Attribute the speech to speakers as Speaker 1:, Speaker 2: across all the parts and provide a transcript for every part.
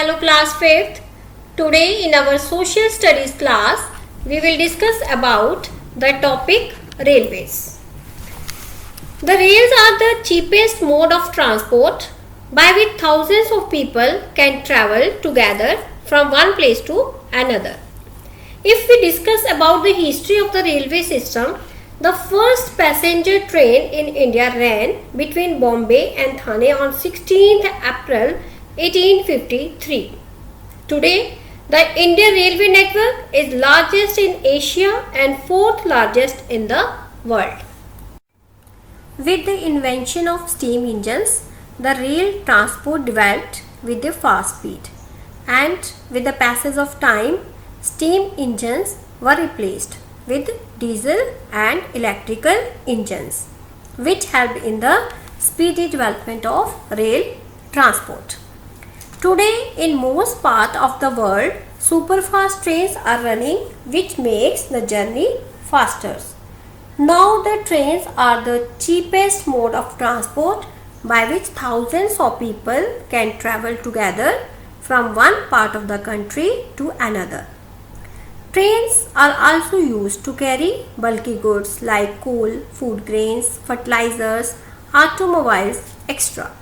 Speaker 1: Hello class 5th. Today in our social studies class we will discuss about the topic railways. The rails are the cheapest mode of transport by which thousands of people can travel together from one place to another. If we discuss about the history of the railway system, the first passenger train in India ran between Bombay and Thane on 16th April 1853. Today, the Indian railway network is largest in Asia and fourth largest in the world. With the invention of steam engines, the rail transport developed with a fast speed, and with the passage of time, steam engines were replaced with diesel and electrical engines, which helped in the speedy development of rail transport. Today, in most parts of the world, superfast trains are running, which makes the journey faster. Now, the trains are the cheapest mode of transport by which thousands of people can travel together from one part of the country to another. Trains are also used to carry bulky goods like coal, food grains, fertilizers, automobiles, etc.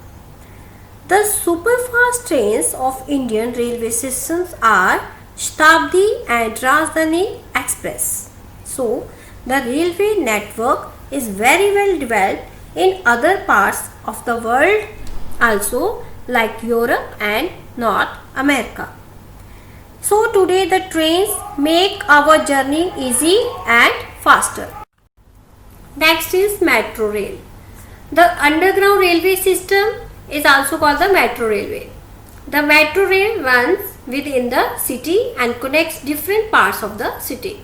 Speaker 1: The superfast trains of Indian railway systems are Shatabdi and Rajdhani Express. So, the railway network is very well developed in other parts of the world also, like Europe and North America. So, today the trains make our journey easy and faster. Next is metro rail. The underground railway system is also called the metro railway. The metro rail runs within the city and connects different parts of the city.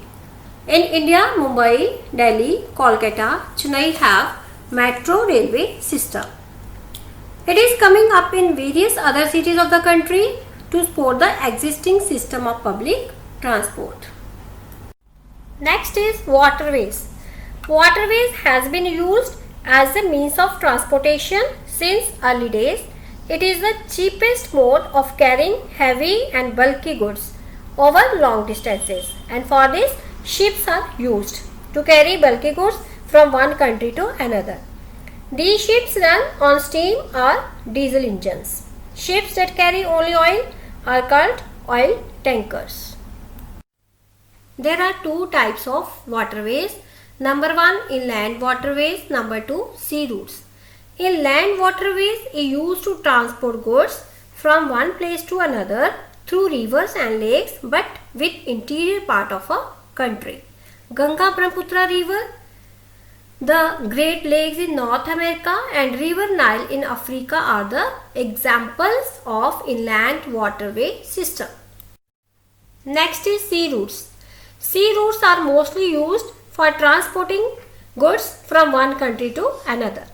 Speaker 1: In India, Mumbai, Delhi, Kolkata, Chennai have metro railway system. It is coming up in various other cities of the country to support the existing system of public transport. Next is waterways. Waterways has been used as a means of transportation since early days. It is the cheapest mode of carrying heavy and bulky goods over long distances, and for this ships are used to carry bulky goods from one country to another. These ships run on steam or diesel engines. Ships that carry only oil are called oil tankers. There are two types of waterways. Number 1, inland waterways. Number 2, sea routes. Inland waterways are used to transport goods from one place to another through rivers and lakes, but with interior part of a country. Ganga Brahmaputra river, the Great Lakes in North America and River Nile in Africa are the examples of inland waterway system. Next is sea routes. Sea routes are mostly used for transporting goods from one country to another.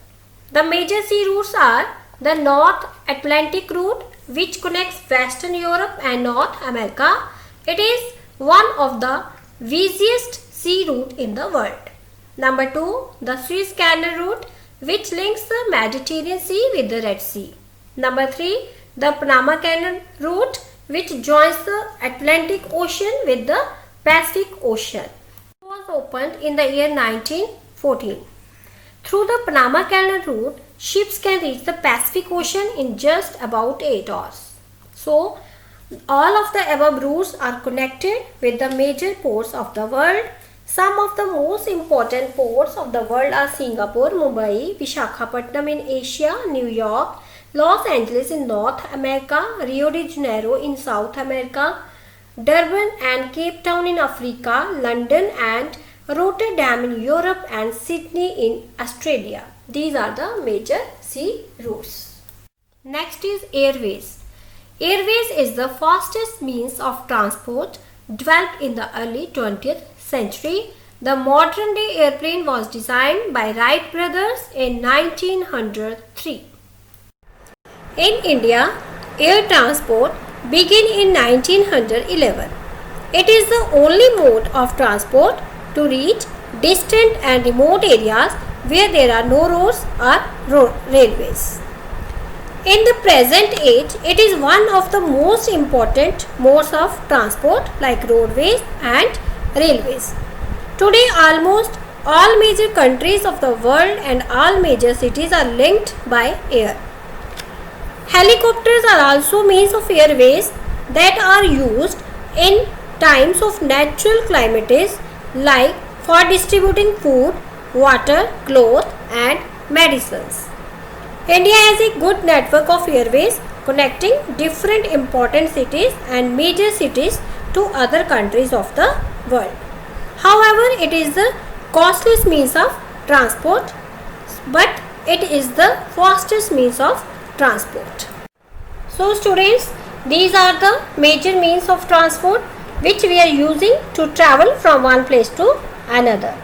Speaker 1: The major sea routes are the North Atlantic route, which connects Western Europe and North America. It is one of the busiest sea route in the world. Number 2, the Suez Canal route, which links the Mediterranean Sea with the Red Sea. Number 3, the Panama Canal route, which joins the Atlantic Ocean with the Pacific Ocean. It was opened in the year 1914. Through the Panama Canal route, ships can reach the Pacific Ocean in just about 8 hours. So, all of the above routes are connected with the major ports of the world. Some of the most important ports of the world are Singapore, Mumbai, Visakhapatnam in Asia, New York, Los Angeles in North America, Rio de Janeiro in South America, Durban and Cape Town in Africa, London and Rotterdam in Europe, and Sydney in Australia. These are the major sea routes. Next is airways. Airways is the fastest means of transport developed in the early 20th century. The modern day airplane was designed by Wright brothers in 1903. In India, air transport began in 1911. It is the only mode of transport to reach distant and remote areas where there are no roads or railways. In the present age, it is one of the most important modes of transport like roadways and railways. Today, almost all major countries of the world and all major cities are linked by air. Helicopters are also means of airways that are used in times of natural calamities like for distributing food, water, cloth and medicines. India has a good network of airways connecting different important cities and major cities to other countries of the world. However, it is the costliest means of transport, but it is the fastest means of transport. So students, these are the major means of transport which we are using to travel from one place to another.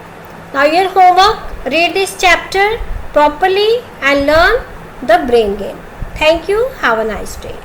Speaker 1: Now your homework, read this chapter properly and learn the brain game. Thank you. Have a nice day.